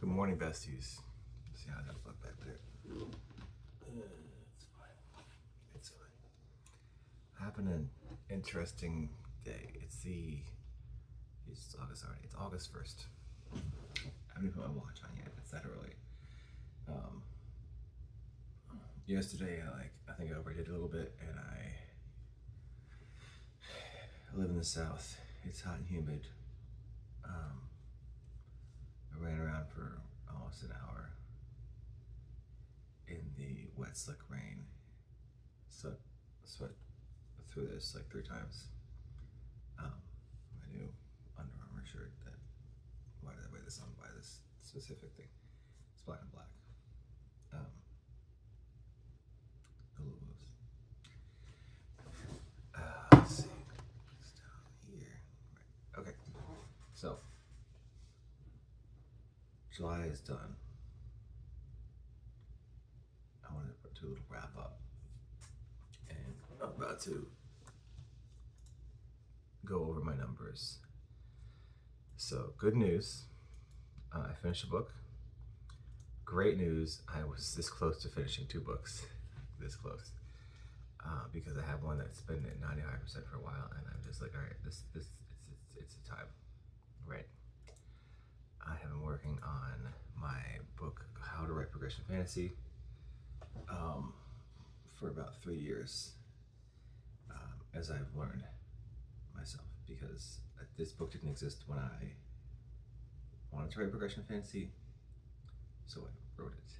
Good morning, besties. See how that look back there? It's fine. It's fine. Having an interesting day. It's August already. It's August 1st. I haven't even put my watch on yet. It's that early. Yesterday, I think I overdid a little bit, and I live in the South. It's hot and humid. I ran around for almost an hour in the wet, slick rain. Sweat through this like 3 times. My new Under Armour shirt. Why did I wear this on? Buy this specific thing. It's black and black. The logos. Let's see. It's down here. Right. Okay. So July is done. I wanted to do a little wrap up, and I'm about to go over my numbers. So, good news, I finished a book. Great news, I was this close to finishing 2 books. This close. Because I have one that's been at 95% for a while, and I'm just like, all right, it's the time, right? I have been working on my book, How to Write Progression Fantasy, for about 3 years, as I've learned myself, because this book didn't exist when I wanted to write progression fantasy, so I wrote it.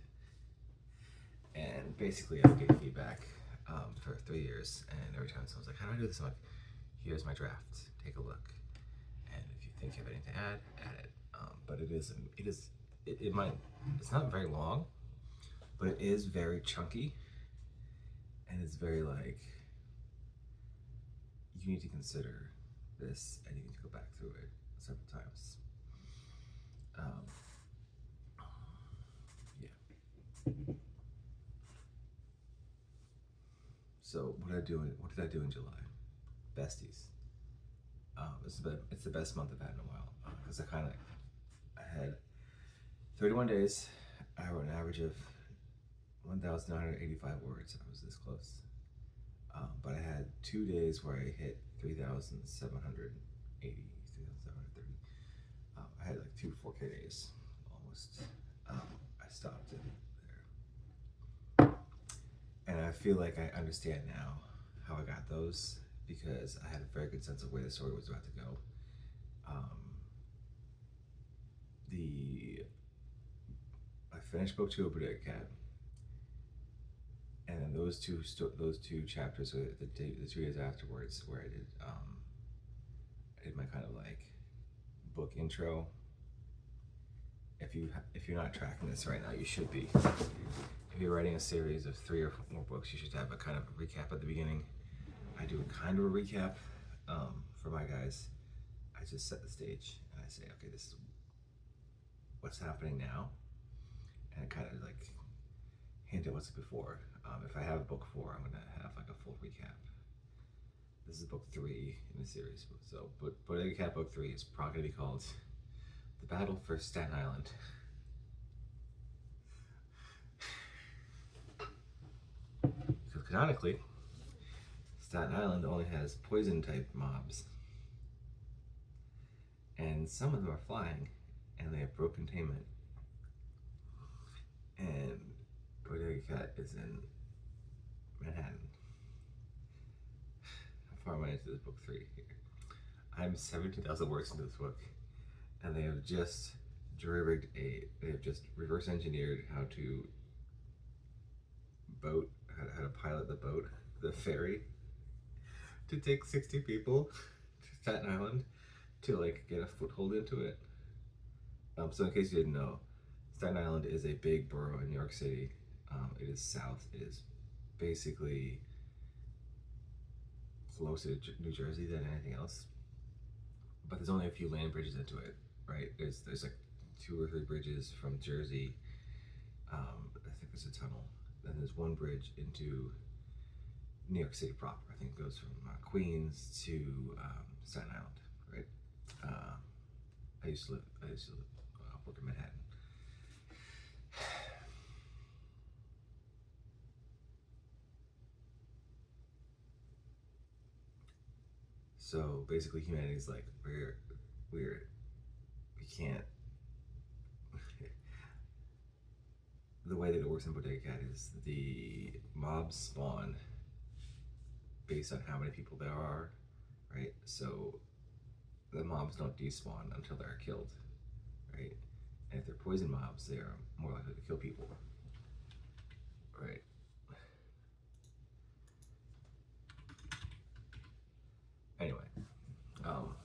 And basically, I gave feedback for 3 years, and every time someone's like, "How do I do this?" I'm like, "Here's my draft. Take a look, and if you think you have anything to add it." But it's not very long, but it is very chunky, and it's very you need to consider this, and you need to go back through it several times. Yeah. So what did I do in July? Besties. It's the best month I've had in a while, because I had 31 days. I wrote an average of 1,985 words. I was this close. But I had 2 days where I hit 3,780, 3,730. I had like 2 4K days almost. I stopped it there. And I feel like I understand now how I got those, because I had a very good sense of where the story was about to go. I finished book 2 of Bodega Cat, and then those two chapters were the 2 days afterwards, where I did my kind of book intro. If you're not tracking this right now, you should be. If you're writing a series of 3 or more books, you should have a kind of a recap at the beginning. I do a kind of a recap for my guys. I just set the stage, and I say, okay, this is what's happening now, and I kind of hint at what's before. If I have book 4, I'm gonna have a full recap. This is book 3 in the series, but Bodega Cat book 3 is probably gonna be called The Battle for Staten Island. Because canonically, Staten Island only has poison type mobs, and some of them are flying, and they have broken containment. And Bodega Cat is in Manhattan. How far am I into this book 3 here? I'm 17,000 words into this book, and they have just reverse engineered how to pilot the boat, the ferry, to take 60 people to Staten Island to get a foothold into it. So in case you didn't know, Staten Island is a big borough in New York City. It is south. It is basically closer to New Jersey than anything else. But there's only a few land bridges into it, right? There's 2 or 3 bridges from Jersey. I think there's a tunnel. Then there's 1 bridge into New York City proper. I think it goes from Queens to Staten Island, right? I used to work in Manhattan. So basically, humanity's like we can't. The way that it works in Bodega Cat is the mobs spawn based on how many people there are, right? So the mobs don't despawn until they're killed, right? And if they're poison mobs, they are more likely to kill people, right? Anyway, um,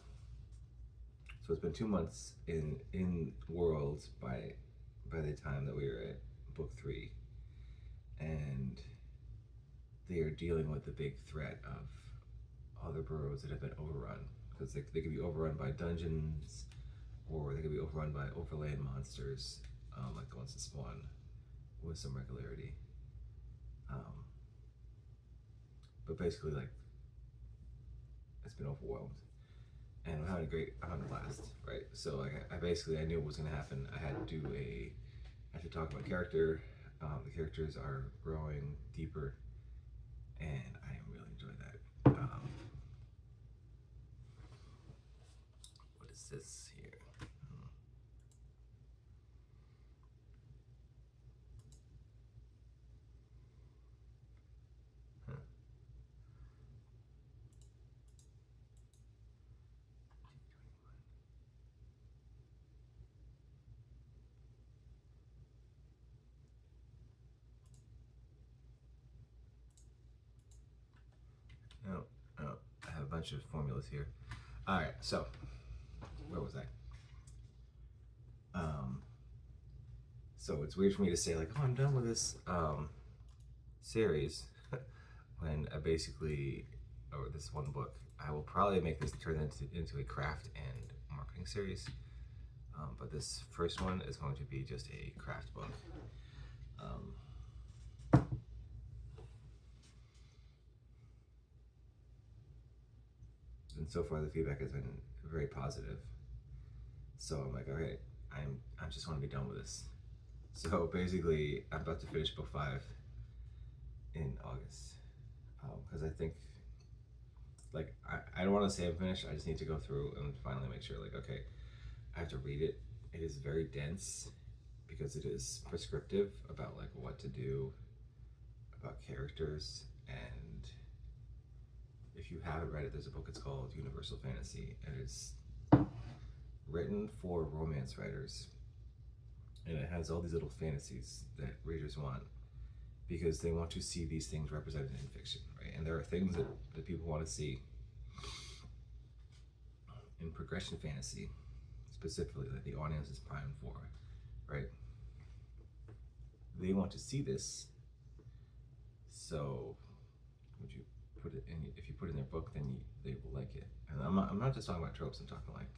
so it's been 2 months in Worlds by the time that we were at book 3, and they are dealing with the big threat of other burrows that have been overrun, because they could be overrun by dungeons, or they could be overrun by overland monsters, like the ones that spawn with some regularity. But basically, like, it's been overwhelmed, and I'm having a blast, right? So like, I knew what was gonna happen. I had to talk about character. The characters are growing deeper, and I really enjoy that. What is this here? Huh. No, no, I have a bunch of formulas here. All right, so where was I? So it's weird for me to say like, oh, I'm done with this series when I basically, or this one book, I will probably make this turn into a craft and marketing series. But this first one is going to be just a craft book. And so far the feedback has been very positive. So I'm like, all right, I just want to be done with this. So basically, I'm about to finish book 5 in August, because I think, like, I don't want to say I'm finished. I just need to go through and finally make sure, like, okay, I have to read it. It is very dense because it is prescriptive about like what to do, about characters, and if you haven't read it, there's a book. It's called Universal Fantasy, and it's written for romance writers, and it has all these little fantasies that readers want because they want to see these things represented in fiction, right? And there are things that people want to see in progression fantasy, specifically, that the audience is primed for, right? They want to see this, so would you put it in? If you put it in their book, then they will like it. And I'm not just talking about tropes. I'm talking like,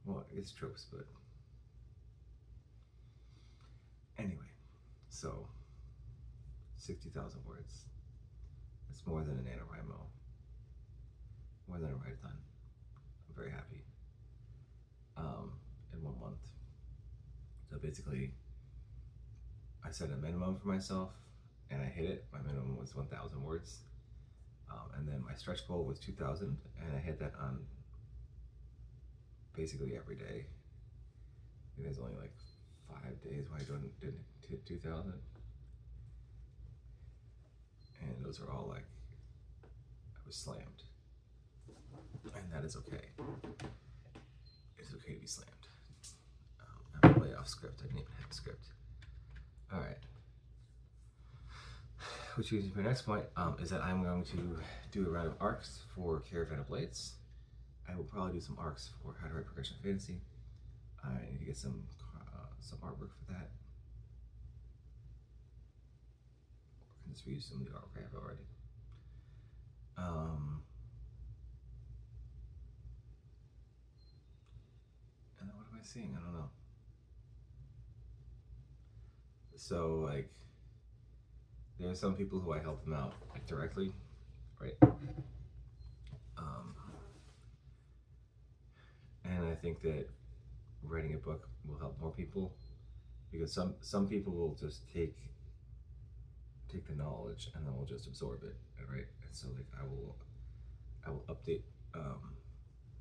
well, it's tropes, but anyway. So 60,000 words. It's more than a NaNoWriMo, more than a write-a-thon. I'm very happy. In 1 month. So basically, I set a minimum for myself, and I hit it. My minimum was 1,000 words, and then my stretch goal was 2,000, and I hit that on basically every day. I think there's only like 5 days where I didn't hit 2,000, and those are all like, I was slammed, and that is okay. It's okay to be slammed. I'm way off script. I didn't even have a script. All right. Which leads me to my next point, is that I'm going to do a round of arcs for Caravan of Blades. I will probably do some arcs for How to Write Progression Fantasy. I need to get some artwork for that. I can just reuse some of the artwork I have already. And then what am I seeing? I don't know. So like, there are some people who I help them out like directly, right? And I think that writing a book will help more people, because some people will just take the knowledge and then will just absorb it, right? And so like, I will update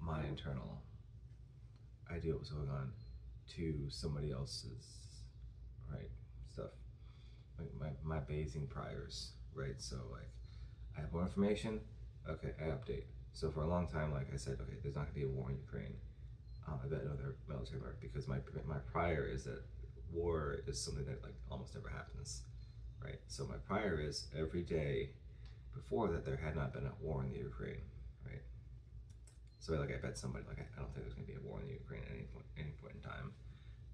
my internal idea of what's going on to somebody else's, right, stuff. Like my Bayesian priors, right? So like I have more information, okay, I update. So for a long time, like I said, okay, there's not gonna be a war in Ukraine. I bet another military mark because my prior is that war is something that like almost never happens, right? So my prior is every day before that there had not been a war in the Ukraine, right? So like I bet somebody like I don't think there's gonna be a war in the Ukraine at any point in time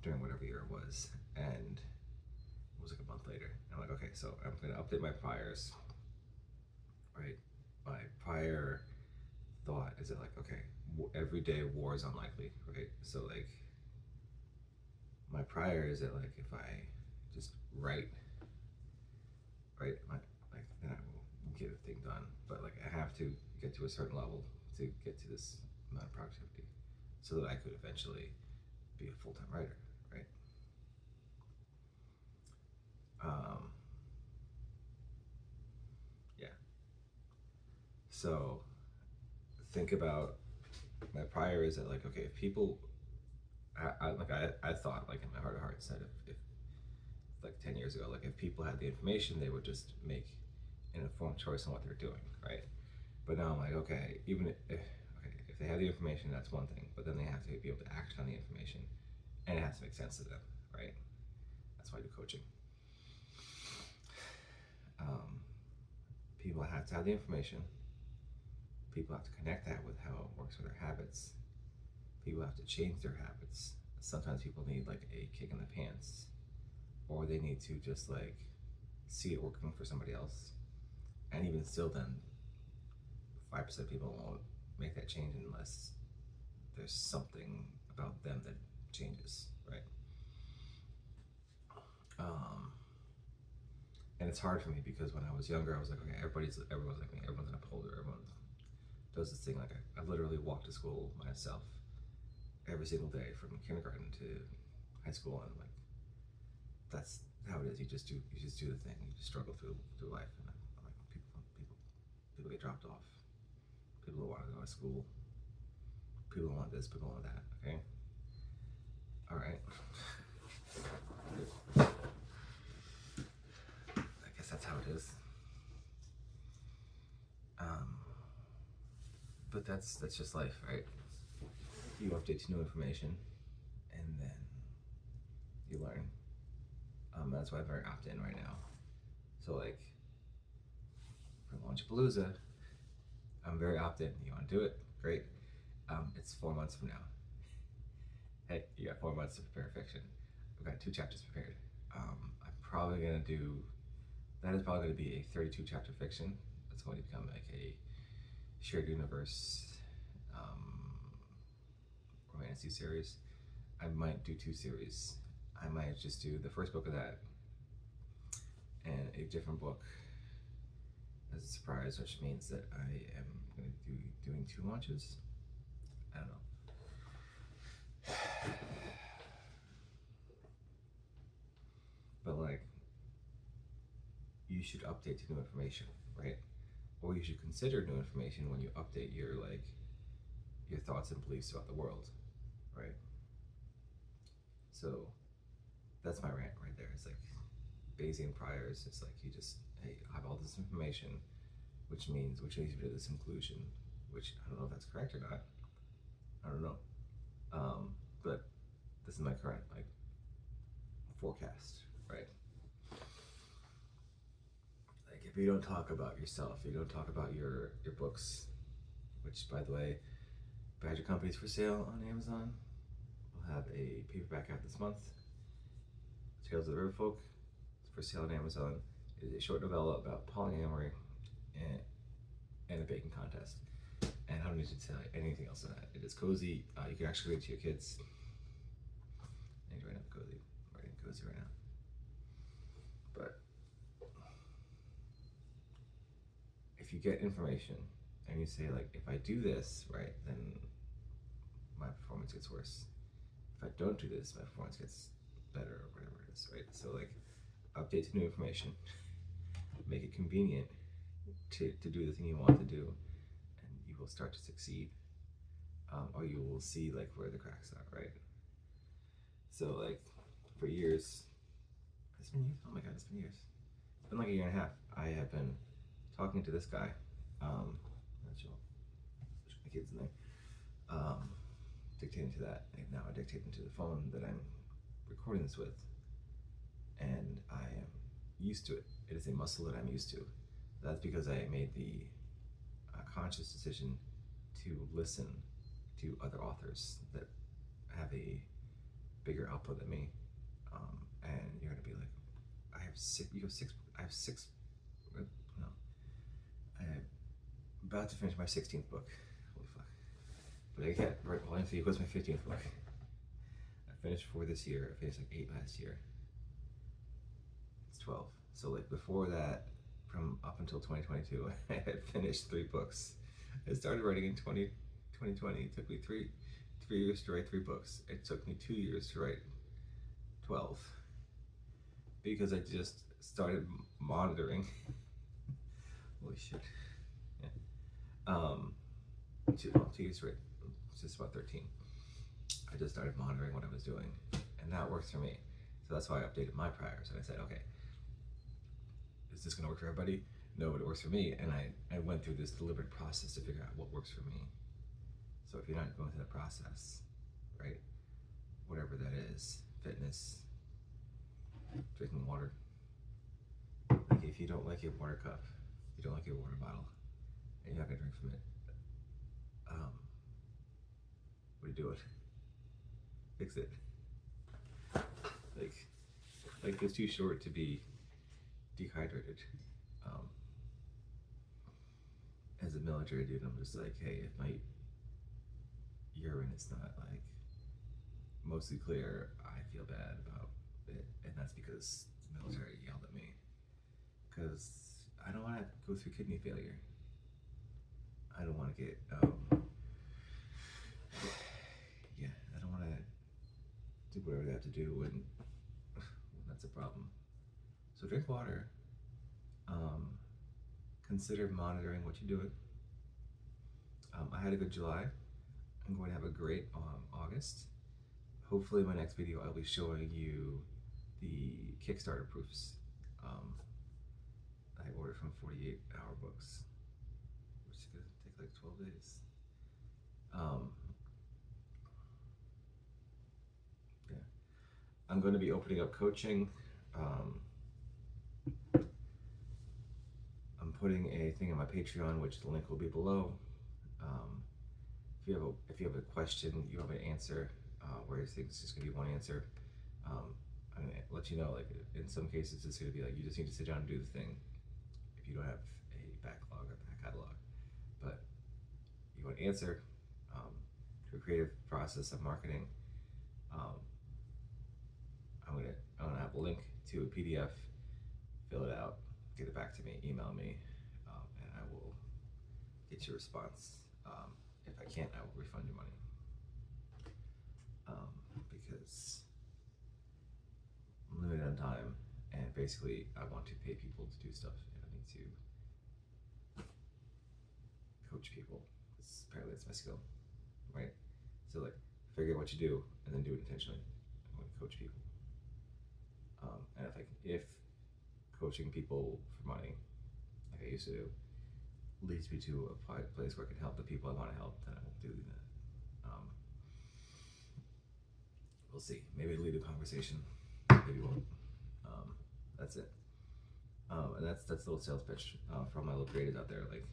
during whatever year it was, and it was like a month later. And I'm like, okay, so I'm gonna update my priors, right? My prior thought is that like, okay, every day war is unlikely, right? So like my prior is that like if I just write, right, like then I will get a thing done. But like I have to get to a certain level to get to this amount of productivity, so that I could eventually be a full-time writer, right? Um, yeah. So think about my prior is that like okay, if people, I thought like in my heart of hearts that if like 10 years ago, like if people had the information, they would just make an informed choice on what they're doing, right? But now I'm like, okay, even if they have the information, that's one thing, but then they have to be able to act on the information, and it has to make sense to them, right? That's why I do coaching. People have to have the information. People have to connect that with how it works with their habits. People have to change their habits. Sometimes people need like a kick in the pants, or they need to just like see it working for somebody else. And even still, then 5% of people won't make that change unless there's something about them that changes, right? And it's hard for me because when I was younger, I was like, okay, everyone's like me, everyone's an upholder, everyone does this thing. Like I literally walked to school myself every single day from kindergarten to high school, and like that's how it is. You just do the thing. You just struggle through life, and I'm like people get dropped off. People don't want to go to school. People don't want this. People don't want that. Okay. All right. I guess that's how it is. But that's just life, right? You update to new information, and then you learn. That's why I'm very opt-in right now. So like for Launchpalooza, I'm very opt-in. You want to do it? Great. It's 4 months from now. Hey, you got 4 months to prepare fiction. I've got 2 chapters prepared. I'm probably gonna do. That is probably gonna be a 32 chapter fiction. That's going to become like a shared universe romantic series. I might do 2 series. I might just do the first book of that and a different book as a surprise, which means that I am going to be doing 2 launches. I don't know. But like, you should update to new information, right? Or you should consider new information when you update your thoughts and beliefs about the world, right? So that's my rant right there. It's like Bayesian priors. It's like you just, hey, I have all this information, which leads you to this conclusion, which I don't know if that's correct or not. I don't know. But this is my current like forecast, right? Like if you don't talk about yourself, you don't talk about your books, which by the way, Badger Company's for sale on Amazon. We'll have a paperback out this month. Tales of the Riverfolk. It's for sale on Amazon. It is a short novella about polyamory and a baking contest. And I don't need to tell you anything else than that. It is cozy. You can actually read it to your kids. I need to write up cozy. I'm writing cozy right now. But if you get information and you say like, if I do this, right, then my performance gets worse. If I don't do this, my performance gets better or whatever it is, right? So like, update to new information, make it convenient to do the thing you want to do, and you you will start to succeed, or you will see like where the cracks are, right? So like for years, it's been years. Oh my god, it's been years. It's been like a year and a half. I have been talking to this guy. Not sure. My kid's name. Dictating to that. And now I dictate into the phone that I'm recording this with, and I am used to it. It is a muscle that I'm used to. That's because I made the conscious decision to listen to other authors that have a bigger output than me. And you're gonna be like, I have six. You have six. I have six. No, I'm about to finish my 16th book. Holy fuck! But I can't. Right. Well, actually, it was my 15th book. I finished 4 this year. I finished like 8 last year. It's 12. So like before that, from up until 2022, I had finished 3 books. I started writing in 2020. It took me three years to write 3 books. It took me 2 years to write 12 because I just started monitoring. Holy shit! Yeah. 2 years to write. It's just about 13. I just started monitoring what I was doing, and that works for me. So that's why I updated my priors, and I said, okay, is this gonna work for everybody? No, but it works for me. And I went through this deliberate process to figure out what works for me. So if you're not going through the process, right, whatever that is, fitness, drinking water, like if you don't like your water cup, you don't like your water bottle, and you're not gonna drink from it, what do you do it? Fix it. Like it's too short to be dehydrated. As a military dude, I'm just like, hey, if my urine is not like mostly clear, I feel bad about it, and that's because the military yelled at me. Because I don't want to go through kidney failure. I don't want to get, yeah, I don't want to do whatever they have to do when that's a problem. So drink water. Consider monitoring what you're doing. I had a good July. I'm going to have a great August. Hopefully my next video I'll be showing you the Kickstarter proofs. I ordered from 48-hour books, which is going to take like 12 days. Yeah. I'm going to be opening up coaching. I'm putting a thing on my Patreon, which the link will be below. If you have a question you want me to answer, where you think it's just gonna be one answer, I'm gonna let you know. Like in some cases, it's gonna be like you just need to sit down and do the thing. If you don't have a backlog or back catalog, but you want to answer to a creative process of marketing, I'm gonna have a link to a PDF. Fill it out, get it back to me, email me, and I will get your response. If I can't, I will refund your money. Because I'm limited on time, and basically I want to pay people to do stuff, and I need to coach people. Apparently that's my skill, right? So like, figure out what you do, and then do it intentionally. I'm going to coach people. And if coaching people for money, like I used to do, leads me to a place where I can help the people I want to help, then I will do that. We'll see. Maybe it'll lead to a conversation. Maybe it won't. That's it. And that's a little sales pitch for all my little creators out there. Like,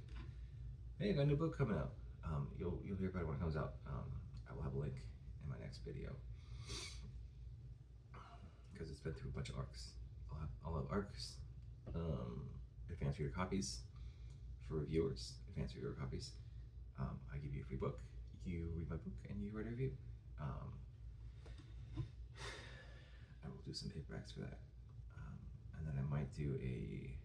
hey, I got a new book coming out. You'll hear about it when it comes out. I will have a link in my next video because it's been through a bunch of arcs. I'll have arcs, advanced reader copies for reviewers, advanced reader copies. I give you a free book. You read my book and you write a review. I will do some paperbacks for that. And then I might do a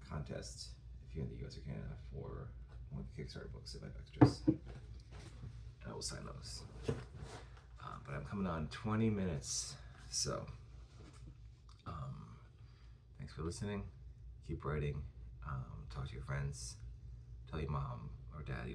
contest if you're in the US or Canada for one of the Kickstarter books if I have extras. And I will sign those. But I'm coming on 20 minutes. So, thanks for listening. Keep writing. Talk to your friends. tell your mom or dad